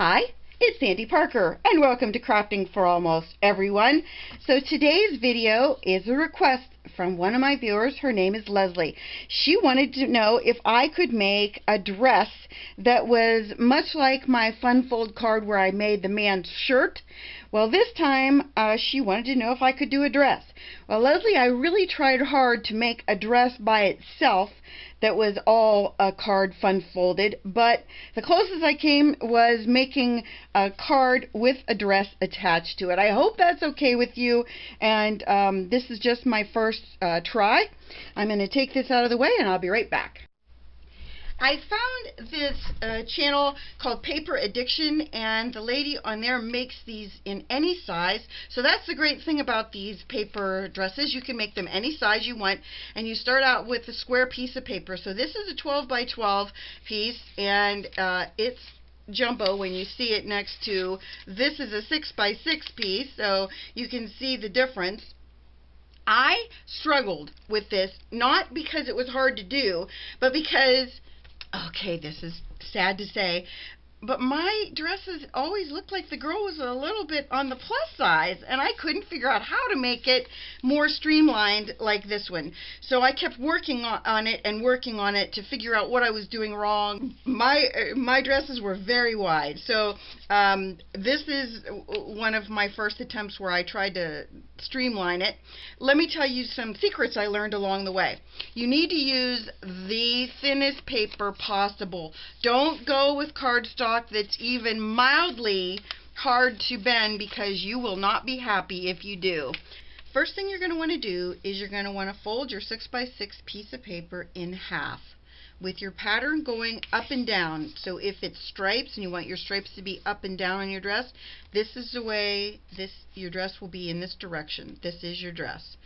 Hi, it's Sandy Parker, and welcome to Crafting for Almost Everyone. So today's video is a request from one of my viewers. Her name is Leslie. She wanted to know if I could make a dress that was much like my fun fold card where I made the man's shirt. Well, this time she wanted to know if I could do a dress. Well, Leslie, I really tried hard to make a dress by itself that was all a card fun folded, but the closest I came was making a card with a dress attached to it. I hope that's okay with you, and this is just my first try. I'm going to take this out of the way and I'll be right back. I found this channel called Paper Addiction, and the lady on there makes these in any size. So that's the great thing about these paper dresses. You can make them any size you want, and you start out with a square piece of paper. So this is a 12 by 12 piece, and it's jumbo when you see it next to this is a 6 by 6 piece, so you can see the difference. I struggled with this, not because it was hard to do, but because, okay, this is sad to say, but my dresses always looked like the girl was a little bit on the plus size, and I couldn't figure out how to make it more streamlined like this one. So I kept working on it and working on it to figure out what I was doing wrong. My dresses were very wide, so this is one of my first attempts where I tried to streamline it. Let me tell you some secrets I learned along the way. You need to use the thinnest paper possible. Don't go with cardstock that's even mildly hard to bend, because you will not be happy if you do. First thing you're going to want to do is you're going to want to fold your 6 by 6 piece of paper in half, with your pattern going up and down. So if it's stripes and you want your stripes to be up and down on your dress, this is the way your dress will be, in this direction. This is your dress.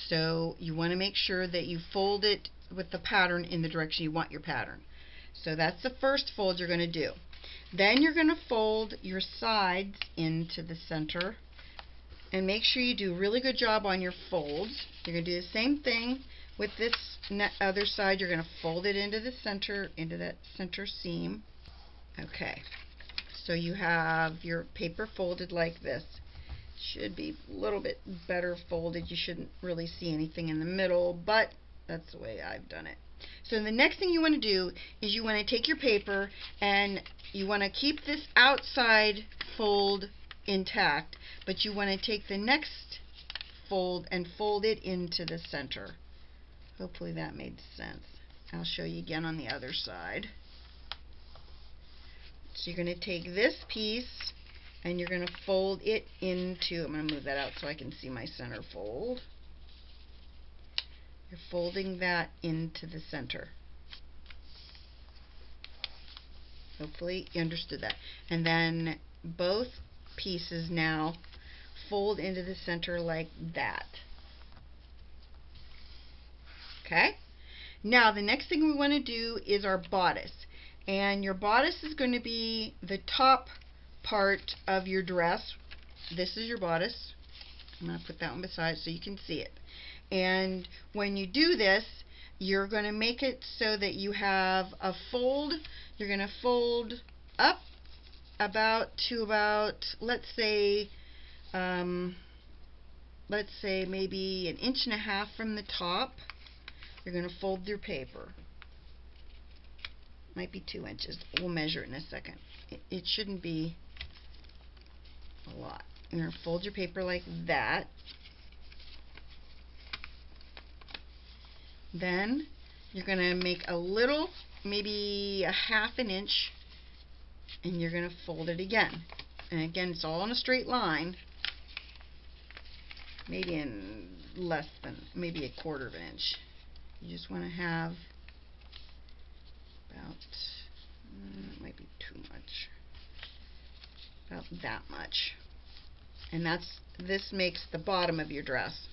So you want to make sure that you fold it with the pattern in the direction you want your pattern. So that's the first fold you're going to do. Then you're going to fold your sides into the center, and make sure you do a really good job on your folds. You're going to do the same thing with this other side. You're going to fold it into the center, into that center seam. Okay, so you have your paper folded like this. Should be a little bit better folded. You shouldn't really see anything in the middle, but that's the way I've done it. So the next thing you want to do is you want to take your paper and you want to keep this outside fold intact, but you want to take the next fold and fold it into the center. Hopefully that made sense. I'll show you again on the other side. So you're going to take this piece and you're going to fold it into, I'm going to move that out so I can see my center fold. You're folding that into the center. Hopefully you understood that. And then both pieces now fold into the center like that. Okay? Now the next thing we want to do is our bodice. And your bodice is going to be the top part of your dress. This is your bodice. I'm going to put that one beside so you can see it. And when you do this, you're going to make it so that you have a fold. You're going to fold up to about, let's say maybe 1.5 inches from the top. You're going to fold your paper. Might be 2 inches. We'll measure it in a second. It shouldn't be a lot. You're going to fold your paper like that. Then you're going to make a little, maybe 1/2 inch, and you're going to fold it again. And again, it's all in a straight line. Maybe in less than, maybe 1/4 inch. You just want to have about, it might be too much, about that much. And this makes the bottom of your dress.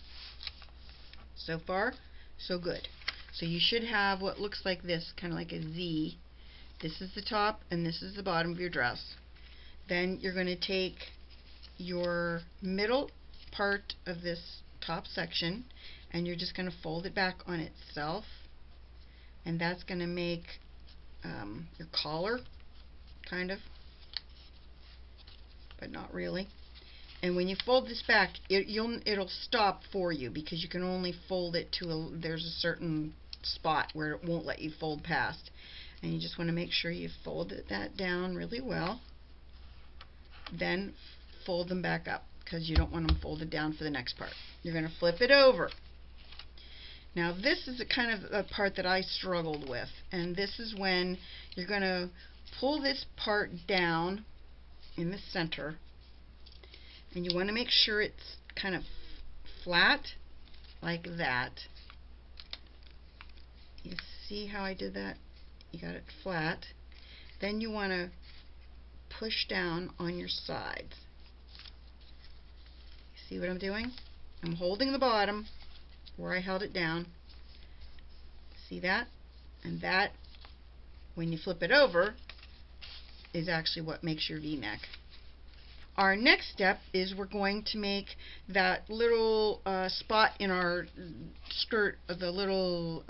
So far, so good. So you should have what looks like this, kind of like a Z. This is the top and this is the bottom of your dress. Then you're going to take your middle part of this top section and you're just going to fold it back on itself, and that's going to make your collar, kind of. but not really. And when you fold this back, it'll stop for you because you can only fold it to there's a certain spot where it won't let you fold past. And you just want to make sure you fold that down really well. Then fold them back up because you don't want them folded down for the next part. You're going to flip it over. Now this is a kind of a part that I struggled with, and this is when you're going to pull this part down in the center, and you want to make sure it's kind of flat like that. You see how I did that? You got it flat. Then you want to push down on your sides. You see what I'm doing? I'm holding the bottom where I held it down. See that? And that, when you flip it over, is actually what makes your V-neck. Our next step is we're going to make that little spot in our skirt, the little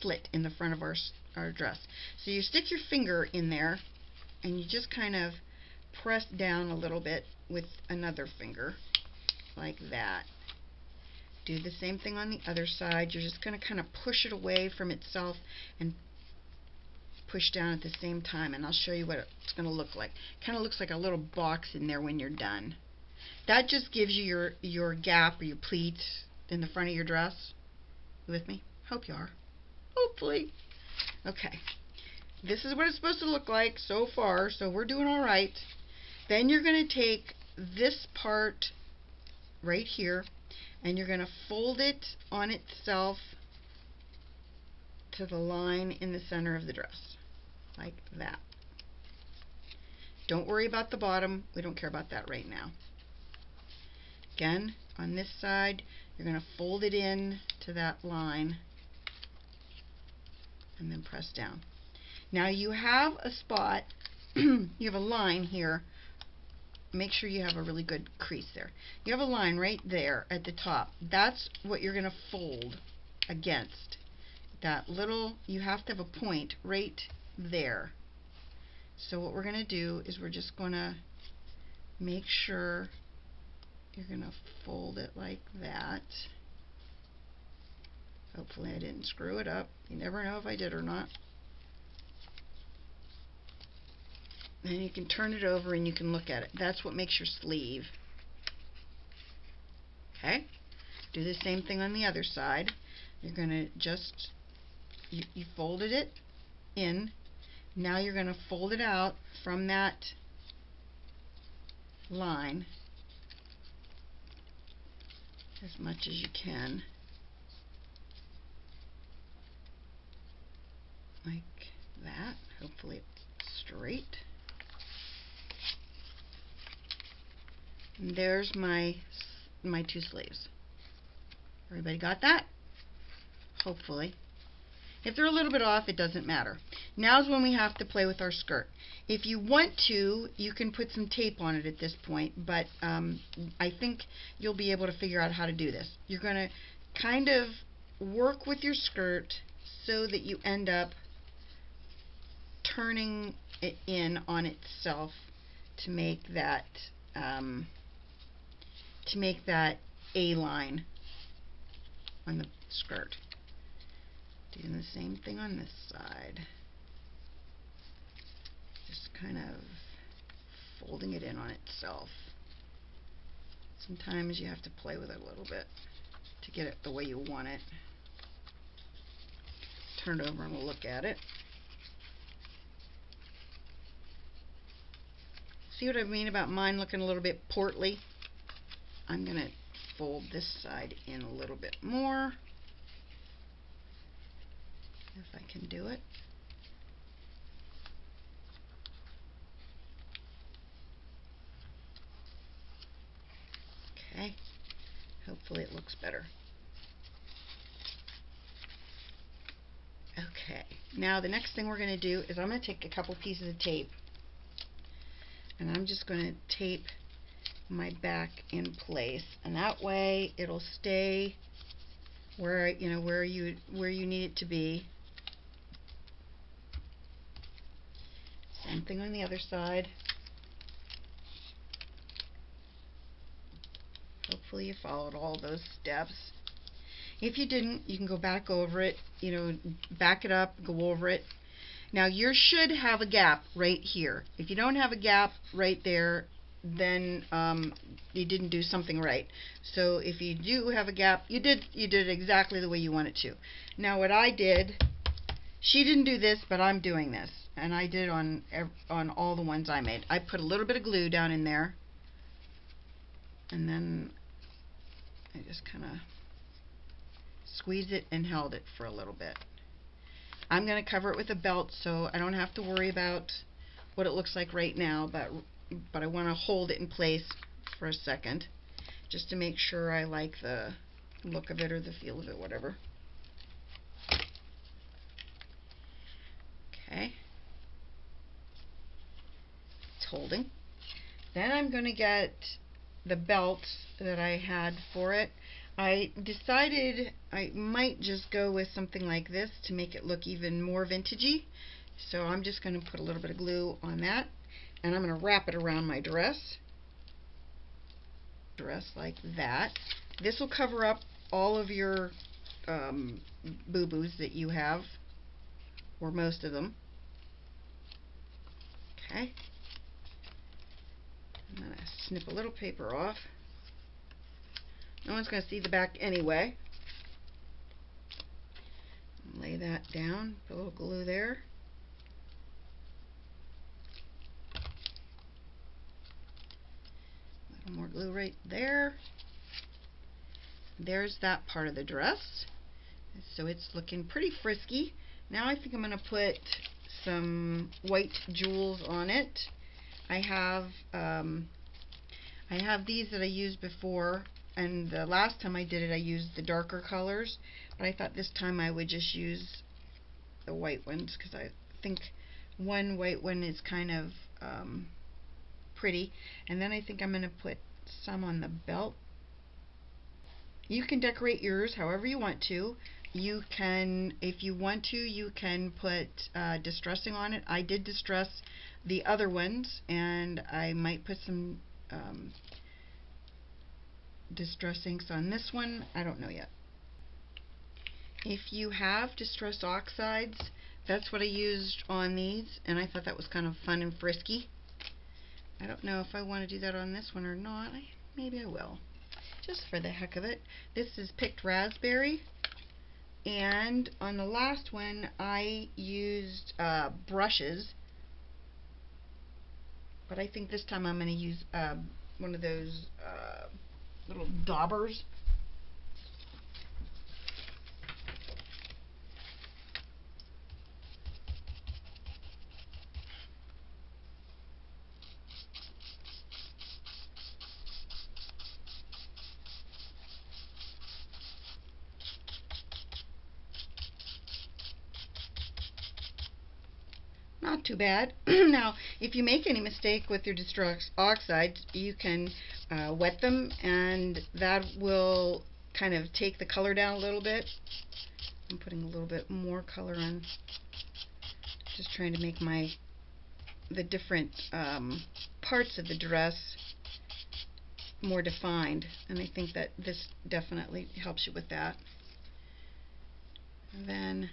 slit in the front of our dress. So you stick your finger in there and you just kind of press down a little bit with another finger like that. Do the same thing on the other side. You're just going to kind of push it away from itself and push down at the same time, and I'll show you what it's going to look like. Kind of looks like a little box in there when you're done. That just gives you your gap or your pleat in the front of your dress. You with me? Hope you are. Hopefully. Okay. This is what it's supposed to look like so far, so we're doing all right. Then you're going to take this part right here and you're going to fold it on itself to the line in the center of the dress, like that. Don't worry about the bottom. We don't care about that right now. Again, on this side, you're going to fold it in to that line and then press down. Now you have a spot, you have a line here. Make sure you have a really good crease there. You have a line right there at the top. That's what you're going to fold against. That little, you have to have a point right there. So what we're going to do is we're just going to make sure you're going to fold it like that. Hopefully I didn't screw it up. You never know if I did or not. Then you can turn it over and you can look at it. That's what makes your sleeve. Okay? Do the same thing on the other side. You're going to just, you folded it in. Now you're going to fold it out from that line as much as you can. Like that. Hopefully it's straight. And there's my two sleeves. Everybody got that? Hopefully. If they're a little bit off, it doesn't matter. Now's when we have to play with our skirt. If you want to, you can put some tape on it at this point, but I think you'll be able to figure out how to do this. You're going to kind of work with your skirt so that you end up turning it in on itself to make that A line on the skirt. Doing the same thing on this side. Just kind of folding it in on itself. Sometimes you have to play with it a little bit to get it the way you want it. Turn it over and we'll look at it. See what I mean about mine looking a little bit portly? I'm going to fold this side in a little bit more. If I can do it. Okay. Hopefully it looks better. Okay. Now the next thing we're going to do is I'm going to take a couple pieces of tape and I'm just going to tape my back in place, and that way it'll stay where where you need it to be. Same thing on the other side. Hopefully you followed all those steps. If you didn't, you can go back over it, back it up, go over it. Now yours should have a gap right here. If you don't have a gap right there, then you didn't do something right. So if you do have a gap, you did it exactly the way you want it to. Now what I did, she didn't do this, but I'm doing this, and I did on all the ones I made. I put a little bit of glue down in there, and then I just kind of squeezed it and held it for a little bit. I'm going to cover it with a belt so I don't have to worry about what it looks like right now, but I want to hold it in place for a second just to make sure I like the look of it or the feel of it, whatever. Okay. It's holding. Then I'm going to get the belt that I had for it. I decided I might just go with something like this to make it look even more vintagey. So I'm just going to put a little bit of glue on that, and I'm going to wrap it around my dress like that. This will cover up all of your boo-boos that you have, or most of them. Okay. I'm going to snip a little paper off. No one's going to see the back anyway. Lay that down, put a little glue there. A little more glue right there. There's that part of the dress. So it's looking pretty frisky. Now I think I'm going to put some white jewels on it. I have these that I used before, and the last time I did it I used the darker colors, but I thought this time I would just use the white ones because I think one white one is kind of pretty. And then I think I'm going to put some on the belt. You can decorate yours however you want to. You can, if you want to, you can put distressing on it. I did distress the other ones, and I might put some distress inks on this one. I don't know yet. If you have distress oxides, that's what I used on these, and I thought that was kind of fun and frisky. I don't know if I want to do that on this one or not. Maybe I will, just for the heck of it. This is picked raspberry, and on the last one I used brushes, but I think this time I'm going to use one of those little daubers. Not too bad. Now, if you make any mistake with your distress oxides, you can wet them, and that will kind of take the color down a little bit. I'm putting a little bit more color on, just trying to make the different parts of the dress more defined, and I think that this definitely helps you with that. And then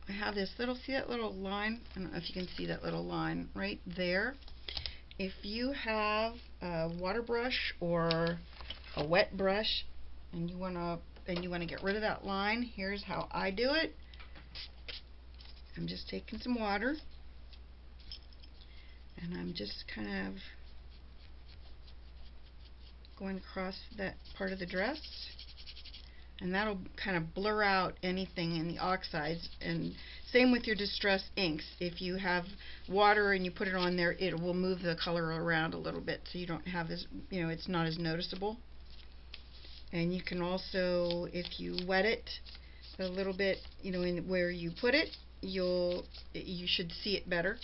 I have this little, see that little line? I don't know if you can see that little line right there. If you have a water brush or a wet brush and you want to get rid of that line, here's how I do it. I'm just taking some water and I'm just kind of going across that part of the dress, and that'll kind of blur out anything in the oxides. And same with your distress inks. If you have water and you put it on there, it will move the color around a little bit, so you don't have as, it's not as noticeable. And you can also, if you wet it a little bit, in where you put it, you should see it better.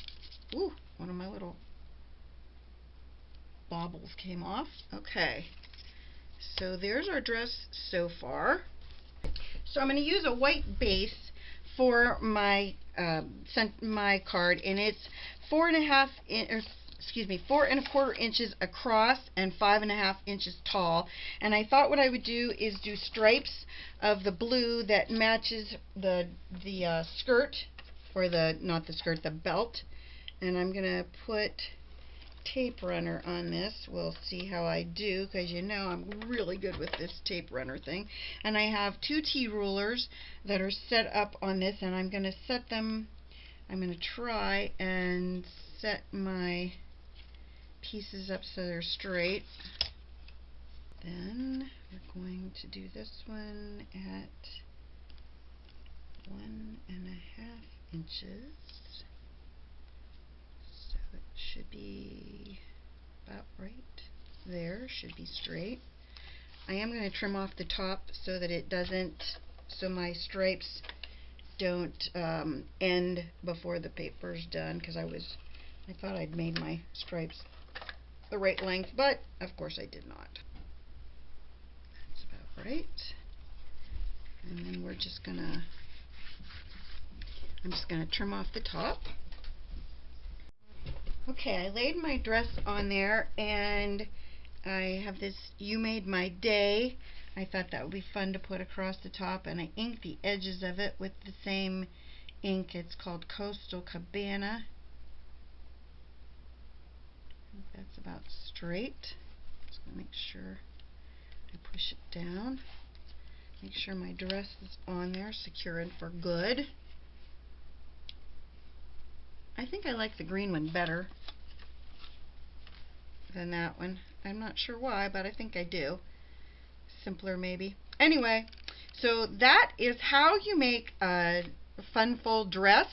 Ooh, one of my little baubles came off. Okay, so there's our dress so far. So I'm going to use a white base for my my card, and it's 4.5 4¼ inches across and 5½ inches tall. And I thought what I would do is do stripes of the blue that matches the skirt, or not the skirt, the belt. And I'm gonna put tape runner on this. We'll see how I do, because you know I'm really good with this tape runner thing. And I have 2 T-rulers that are set up on this, and I'm gonna set them. I'm gonna try and set my pieces up so they're straight. Then we're going to do this one at 1½ inches. So it should be about right there, should be straight. I am going to trim off the top so that it doesn't, so my stripes don't end before the paper's done, because I thought I'd made my stripes the right length, but of course I did not. That's about right. And then I'm just gonna trim off the top. Okay, I laid my dress on there, and I have this "You Made My Day." I thought that would be fun to put across the top, and I inked the edges of it with the same ink. It's called Coastal Cabana. I think that's about straight. Just gonna make sure I push it down. Make sure my dress is on there, secure and for good. I think I like the green one better than that one. I'm not sure why, but I think I do. Simpler maybe. Anyway, so that is how you make a fun full dress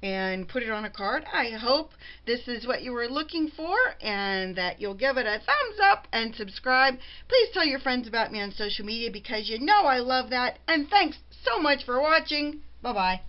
and put it on a card. I hope this is what you were looking for, and that you'll give it a thumbs up and subscribe. Please tell your friends about me on social media, because you know I love that. And thanks so much for watching. Bye-bye.